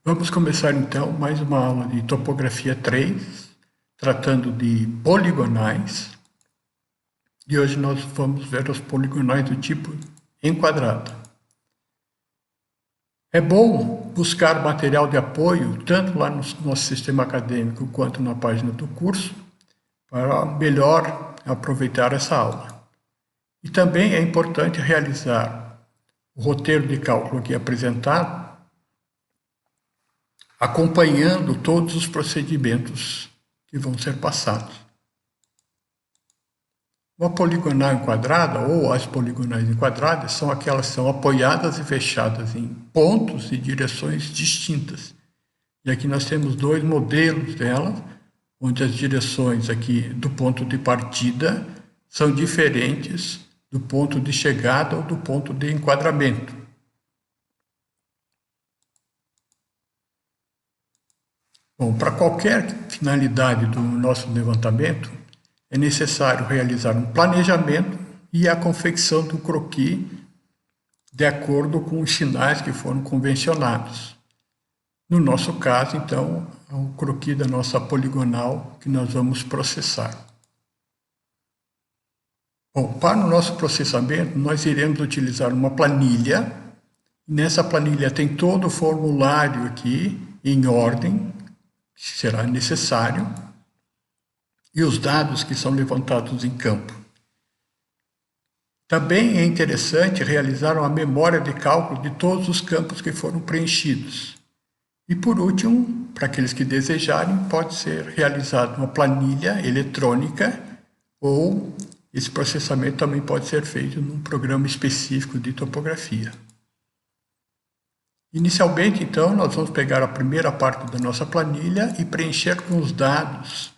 Vamos começar então mais uma aula de topografia 3, tratando de poligonais. E hoje nós vamos ver os poligonais do tipo enquadrado. É bom buscar material de apoio, tanto lá no nosso sistema acadêmico quanto na página do curso, para melhor aproveitar essa aula. E também é importante realizar o roteiro de cálculo aqui apresentado, acompanhando todos os procedimentos que vão ser passados. Uma poligonal enquadrada, ou as poligonais enquadradas, são aquelas que são apoiadas e fechadas em pontos e direções distintas. E aqui nós temos dois modelos delas, onde as direções aqui do ponto de partida são diferentes do ponto de chegada ou do ponto de enquadramento. Bom, para qualquer finalidade do nosso levantamento, é necessário realizar um planejamento e a confecção do croquis de acordo com os sinais que foram convencionados. No nosso caso, então, é o croquis da nossa poligonal que nós vamos processar. Bom, para o nosso processamento, nós iremos utilizar uma planilha. Nessa planilha tem todo o formulário aqui em ordem, que será necessário, e os dados que são levantados em campo. Também é interessante realizar uma memória de cálculo de todos os campos que foram preenchidos. E por último, para aqueles que desejarem, pode ser realizada uma planilha eletrônica ou esse processamento também pode ser feito num programa específico de topografia. Inicialmente, então, nós vamos pegar a primeira parte da nossa planilha e preencher com os dados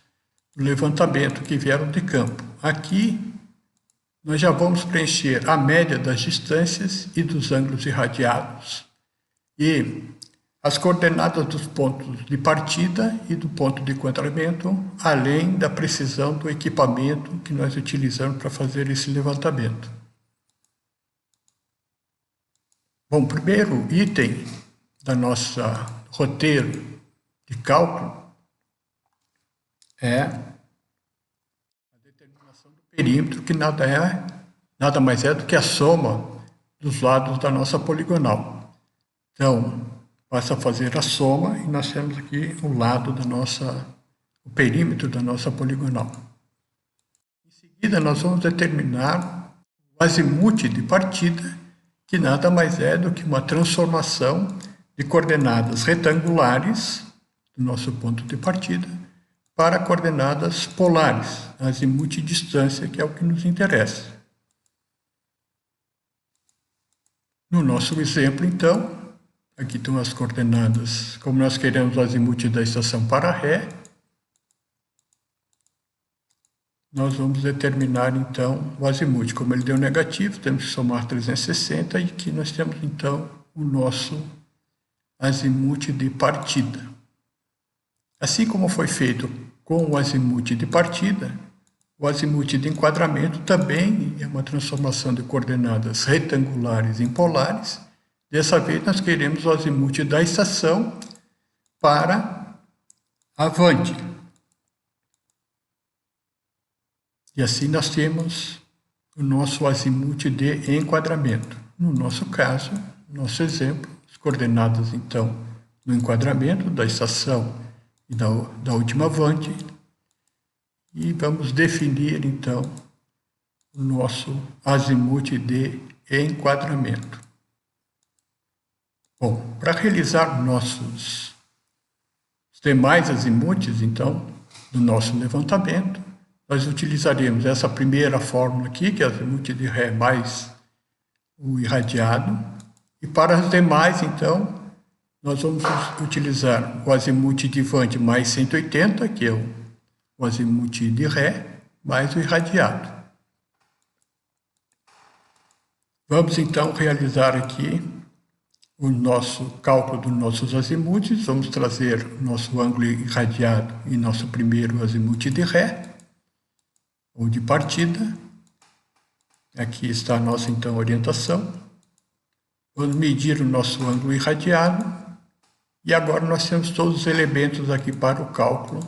do levantamento que vieram de campo. Aqui, nós já vamos preencher a média das distâncias e dos ângulos irradiados e as coordenadas dos pontos de partida e do ponto de enquadramento, além da precisão do equipamento que nós utilizamos para fazer esse levantamento. Bom, o primeiro item da nossa roteiro de cálculo é a determinação do perímetro, que nada mais é do que a soma dos lados da nossa poligonal. Então, basta fazer a soma e nós temos aqui o perímetro da nossa poligonal. Em seguida, nós vamos determinar o azimuth de partida, que nada mais é do que uma transformação de coordenadas retangulares do nosso ponto de partida para coordenadas polares, azimuth e distância, que é o que nos interessa. No nosso exemplo, então, aqui estão as coordenadas, como nós queremos o azimuth da estação para Ré, nós vamos determinar, então, o azimuth. Como ele deu negativo, temos que somar 360 e aqui nós temos, então, o nosso azimuth de partida. Assim como foi feito com o azimuth de partida, o azimuth de enquadramento também é uma transformação de coordenadas retangulares em polares. Dessa vez, nós queremos o azimuth da estação para avante. E assim nós temos o nosso azimuth de enquadramento. No nosso caso, nosso exemplo, as coordenadas, então, no enquadramento da estação e da última avante. E vamos definir, então, o nosso azimuth de enquadramento. Bom, para realizar nossos demais azimuths, então, do nosso levantamento, nós utilizaremos essa primeira fórmula aqui, que é o azimuth de Ré mais o irradiado. E para as demais, então, nós vamos utilizar o azimuth de avante mais 180, que é o azimuth de Ré, mais o irradiado. Vamos, então, realizar aqui o nosso cálculo dos nossos azimuths. Vamos trazer o nosso ângulo irradiado e nosso primeiro azimuth de Ré, ou de partida. Aqui está a nossa, então, orientação. Vamos medir o nosso ângulo irradiado E agora nós temos todos os elementos aqui para o cálculo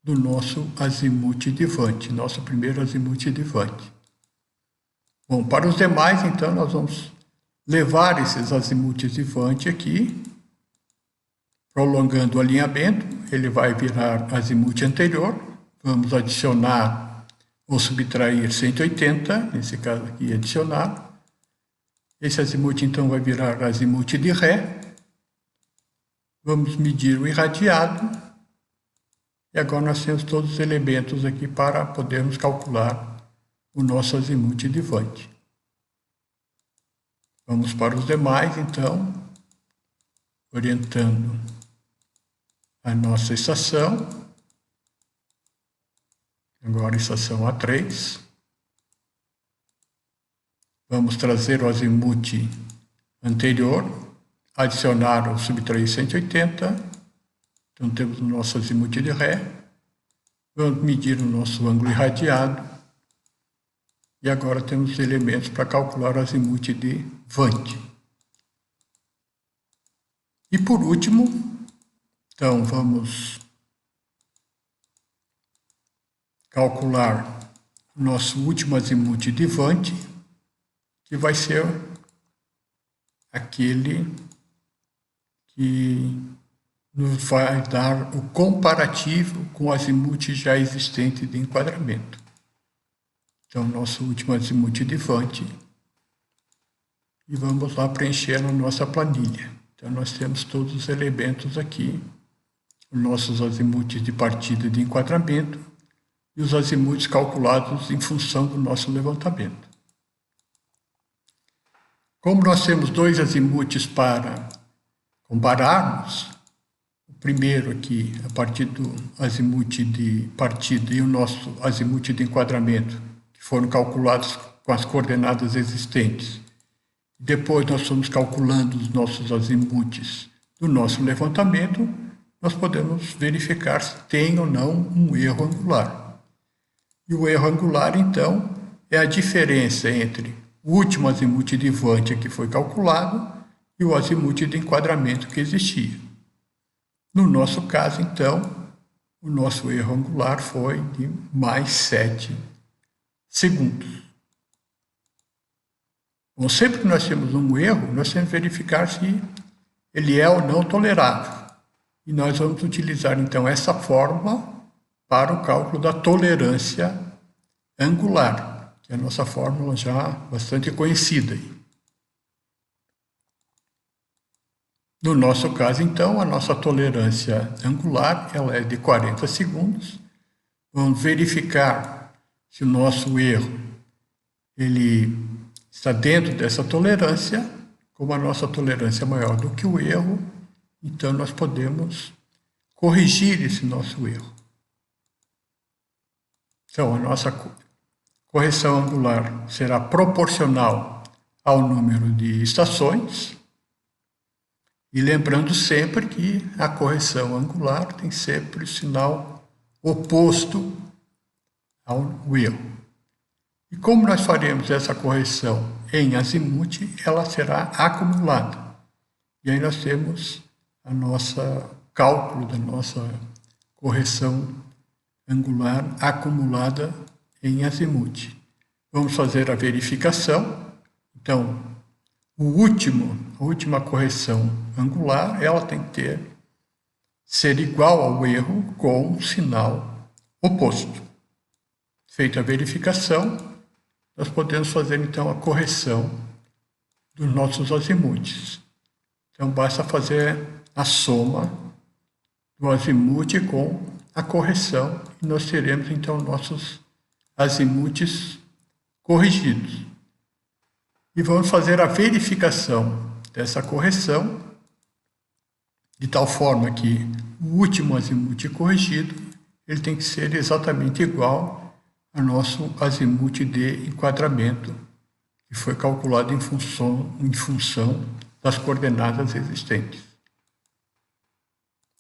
do nosso azimuth divante, nosso primeiro azimuth divante. Bom, para os demais, então, nós vamos levar esses azimuths divante aqui, prolongando o alinhamento, ele vai virar azimuth anterior, vamos adicionar ou subtrair 180, nesse caso aqui adicionar, esse azimuth então vai virar azimuth de Ré, vamos medir o irradiado, e agora nós temos todos os elementos aqui para podermos calcular o nosso azimuth divante. Vamos para os demais, então, orientando a nossa estação. Agora estação A3. Vamos trazer o azimuth anterior, adicionar ou subtrair 180. Então temos o nosso azimuth de Ré. Vamos medir o nosso ângulo irradiado. E agora temos os elementos para calcular o azimuth de Vante. E por último, então vamos calcular o nosso último azimuth de Vante, que vai ser aquele que nos vai dar o comparativo com o azimuth já existente de enquadramento. Então, nosso último azimuth divante. E vamos lá preencher a nossa planilha. Então, nós temos todos os elementos aqui. Os nossos azimuths de partida e de enquadramento. E os azimuths calculados em função do nosso levantamento. Como nós temos dois azimuths para compararmos, o primeiro aqui, a partir do azimuth de partida e o nosso azimuth de enquadramento, que foram calculados com as coordenadas existentes. Depois nós fomos calculando os nossos azimuths do nosso levantamento, nós podemos verificar se tem ou não um erro angular. E o erro angular, então, é a diferença entre o último azimuth divante que foi calculado e o azimuth de enquadramento que existia. No nosso caso, então, o nosso erro angular foi de mais 7 segundos. Bom, sempre que nós temos um erro, nós temos que verificar se ele é ou não tolerável. E nós vamos utilizar, então, essa fórmula para o cálculo da tolerância angular, que é a nossa fórmula já bastante conhecida. No nosso caso, então, a nossa tolerância angular ela é de 40 segundos. Vamos verificar se o nosso erro ele está dentro dessa tolerância. Como a nossa tolerância é maior do que o erro, então nós podemos corrigir esse nosso erro. Então, a nossa correção angular será proporcional ao número de estações. E lembrando sempre que a correção angular tem sempre o sinal oposto ao erro. E como nós faremos essa correção em azimuth, ela será acumulada. E aí nós temos a nossa cálculo da nossa correção angular acumulada em azimuth. Vamos fazer a verificação. Então, a última correção angular, ela tem que ser igual ao erro com um sinal oposto. Feita a verificação, nós podemos fazer então a correção dos nossos azimuths. Então basta fazer a soma do azimuth com a correção e nós teremos então nossos azimuths corrigidos. E vamos fazer a verificação dessa correção de tal forma que o último azimuth corrigido ele tem que ser exatamente igual ao nosso azimuth de enquadramento, que foi calculado em função das coordenadas existentes.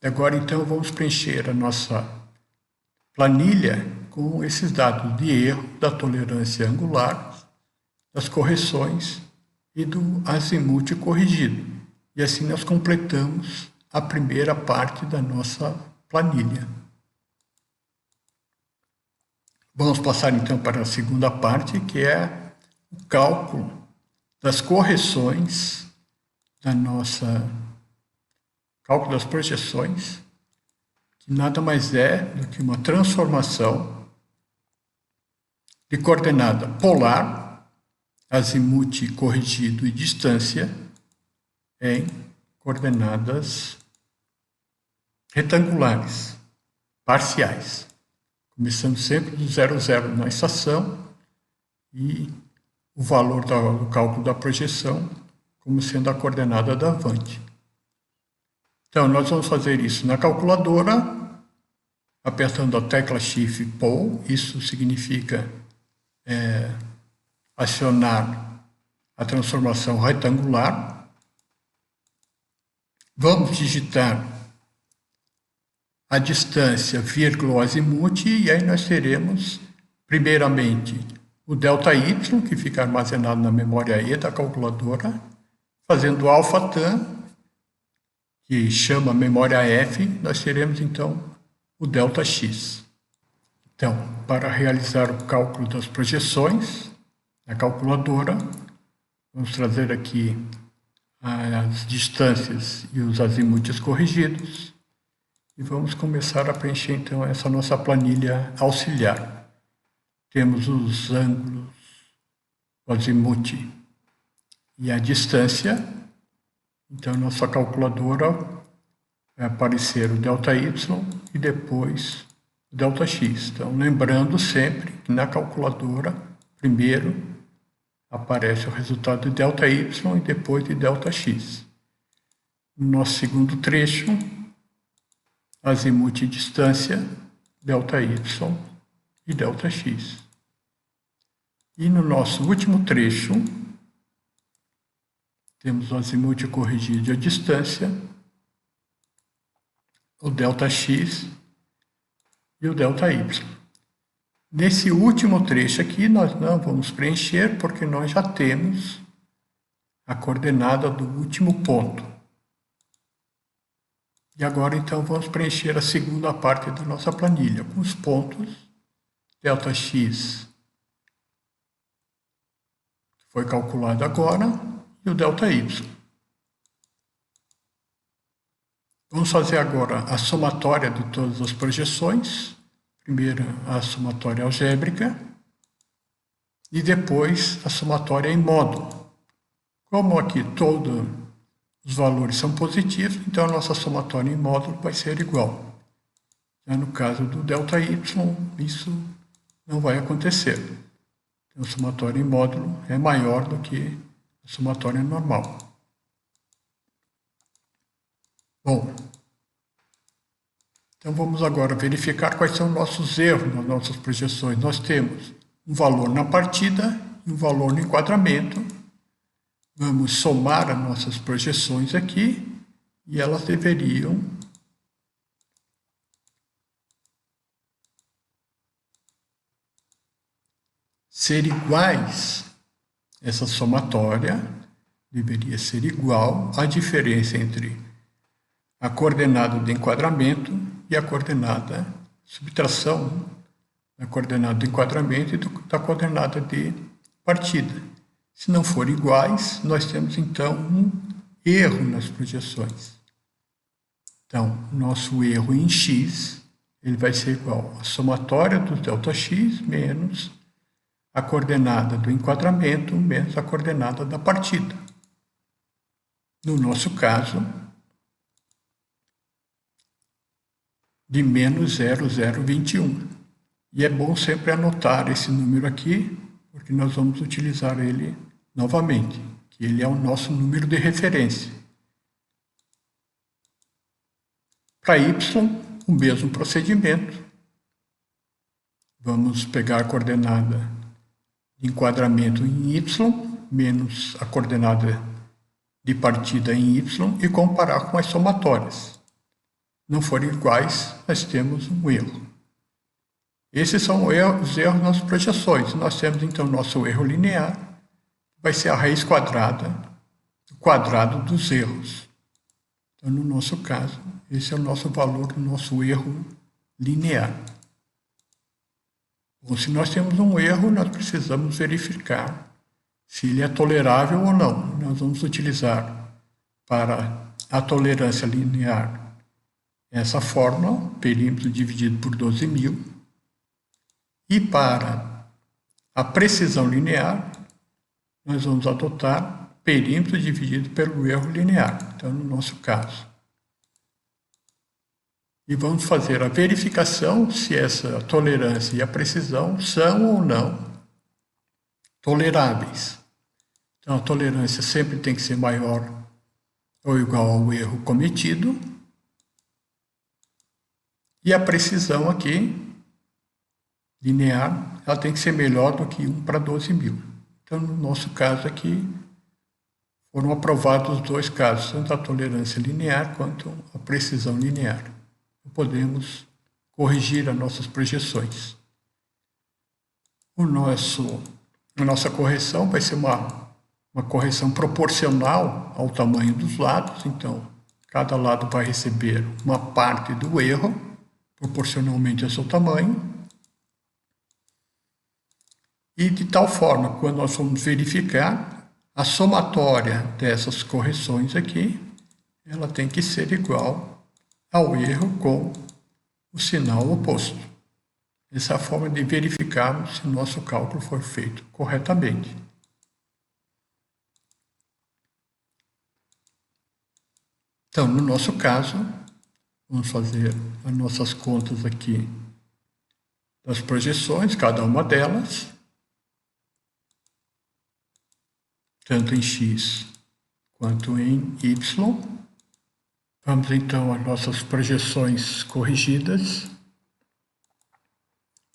Agora, então, vamos preencher a nossa planilha com esses dados de erro, da tolerância angular, das correções e do azimuth corrigido. E assim nós completamos a primeira parte da nossa planilha. Vamos passar então para a segunda parte, que é o cálculo das correções da nossa cálculo das projeções, que nada mais é do que uma transformação de coordenada polar, azimuth corrigido e distância em coordenadas retangulares, parciais. Começando sempre do 0, 0 na estação e o valor do cálculo da projeção como sendo a coordenada da avante. Então, nós vamos fazer isso na calculadora, apertando a tecla Shift Pull. Isso significa acionar a transformação retangular. Vamos digitar a distância, vírgula, o azimuth, e aí nós teremos, primeiramente, o ΔY, que fica armazenado na memória E da calculadora, fazendo alpha-tan, que chama memória F, nós teremos, então, o ΔX. Então, para realizar o cálculo das projeções na calculadora, vamos trazer aqui as distâncias e os azimuths corrigidos. E vamos começar a preencher, então, essa nossa planilha auxiliar. Temos os ângulos, o azimuth e a distância. Então, nossa calculadora vai aparecer o ΔY e depois o ΔX. Então, lembrando sempre que na calculadora, primeiro aparece o resultado de ΔY e depois de ΔX. No nosso segundo trecho, azimuth e distância, ΔY e ΔX. E no nosso último trecho, temos o azimuth corrigido e a distância, o ΔX e o ΔY. Nesse último trecho aqui, nós não vamos preencher, porque nós já temos a coordenada do último ponto. E agora, então, vamos preencher a segunda parte da nossa planilha, com os pontos ΔX, que foi calculado agora, e o ΔY. Vamos fazer agora a somatória de todas as projeções. Primeiro, a somatória algébrica e depois a somatória em módulo. Como aqui todos os valores são positivos, então a nossa somatória em módulo vai ser igual. Já no caso do ΔY, isso não vai acontecer. Então, a somatória em módulo é maior do que a somatória normal. Bom, então vamos agora verificar quais são nossos erros nas nossas projeções. Nós temos um valor na partida e um valor no enquadramento. Vamos somar as nossas projeções aqui e elas deveriam ser iguais. Essa somatória deveria ser igual à diferença entre a coordenada de enquadramento e a coordenada de subtração da coordenada de enquadramento e da coordenada de partida. Se não forem iguais, nós temos então um erro nas projeções. Então, nosso erro em x ele vai ser igual à somatória do ΔX menos a coordenada do enquadramento menos a coordenada da partida. No nosso caso, de menos 0,021. E é bom sempre anotar esse número aqui, porque nós vamos utilizar ele novamente, que ele é o nosso número de referência. Para y, o mesmo procedimento. Vamos pegar a coordenada de enquadramento em y, menos a coordenada de partida em y, e comparar com as somatórias. Não forem iguais, nós temos um erro. Esses são os erros nas projeções. Nós temos, então, nosso erro linear, vai ser a raiz quadrada do quadrado dos erros. Então, no nosso caso, esse é o nosso valor do nosso erro linear. Bom, se nós temos um erro, nós precisamos verificar se ele é tolerável ou não. Nós vamos utilizar para a tolerância linear essa fórmula, perímetro dividido por 12.000, e para a precisão linear, nós vamos adotar perímetro dividido pelo erro linear, então no nosso caso. E vamos fazer a verificação se essa tolerância e a precisão são ou não toleráveis. Então a tolerância sempre tem que ser maior ou igual ao erro cometido. E a precisão aqui, linear, ela tem que ser melhor do que 1 para 12.000. Então, no nosso caso aqui, foram aprovados os dois casos, tanto a tolerância linear quanto a precisão linear. Podemos corrigir as nossas projeções. A nossa correção vai ser uma correção proporcional ao tamanho dos lados, então, cada lado vai receber uma parte do erro, proporcionalmente ao seu tamanho, e de tal forma, quando nós vamos verificar, a somatória dessas correções aqui, ela tem que ser igual ao erro com o sinal oposto. Essa é a forma de verificarmos se o nosso cálculo foi feito corretamente. Então, no nosso caso, vamos fazer as nossas contas aqui das projeções, cada uma delas, tanto em x quanto em y. Vamos então às nossas projeções corrigidas,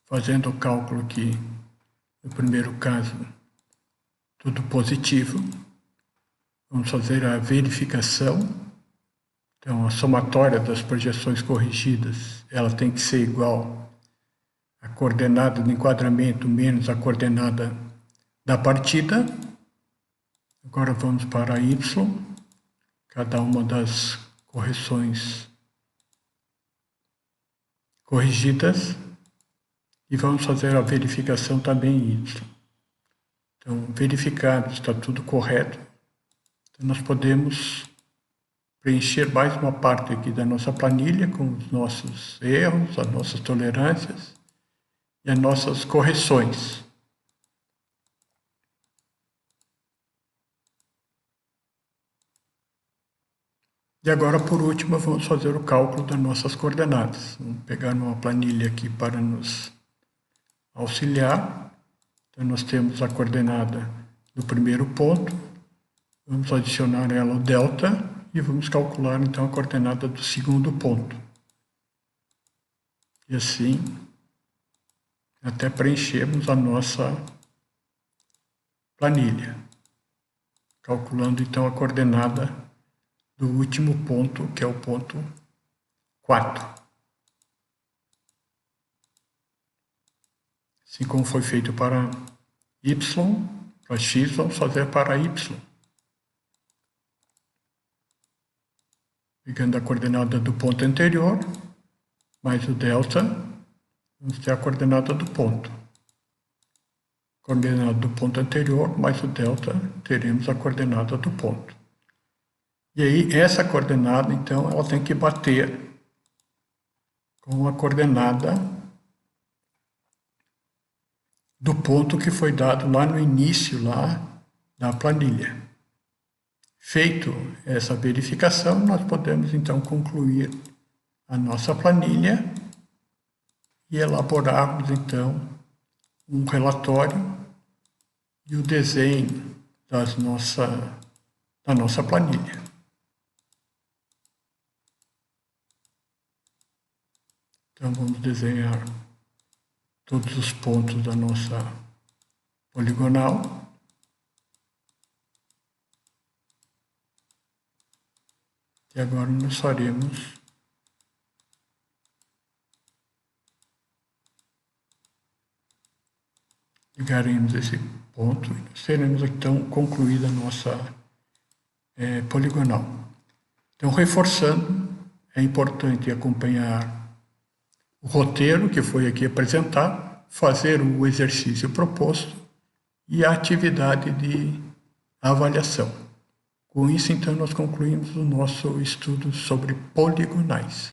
fazendo o cálculo aqui, no primeiro caso, tudo positivo. Vamos fazer a verificação. Então, a somatória das projeções corrigidas, ela tem que ser igual à coordenada do enquadramento menos a coordenada da partida. Agora vamos para y, cada uma das correções corrigidas, e vamos fazer a verificação também em y. Então, verificado, está tudo correto. Então, nós podemos preencher mais uma parte aqui da nossa planilha com os nossos erros, as nossas tolerâncias e as nossas correções. E agora, por último, vamos fazer o cálculo das nossas coordenadas. Vamos pegar uma planilha aqui para nos auxiliar. Então, nós temos a coordenada do primeiro ponto, vamos adicionar ela ao delta, e vamos calcular, então, a coordenada do segundo ponto. E assim, até preenchermos a nossa planilha. Calculando, então, a coordenada do último ponto, que é o ponto 4. Assim como foi feito para y, para x, vamos fazer para y. Pegando a coordenada do ponto anterior, mais o delta, vamos ter a coordenada do ponto. Coordenada do ponto anterior, mais o delta, teremos a coordenada do ponto. E aí, essa coordenada, então, ela tem que bater com a coordenada do ponto que foi dado lá no início da planilha. Feito essa verificação, nós podemos então concluir a nossa planilha e elaborarmos então um relatório e o desenho da nossa planilha. Então vamos desenhar todos os pontos da nossa poligonal. E agora nós ligaremos esse ponto e teremos então concluída a nossa poligonal. Então, reforçando, é importante acompanhar o roteiro que foi aqui apresentado, fazer o exercício proposto e a atividade de avaliação. Com isso, então, nós concluímos o nosso estudo sobre poligonais.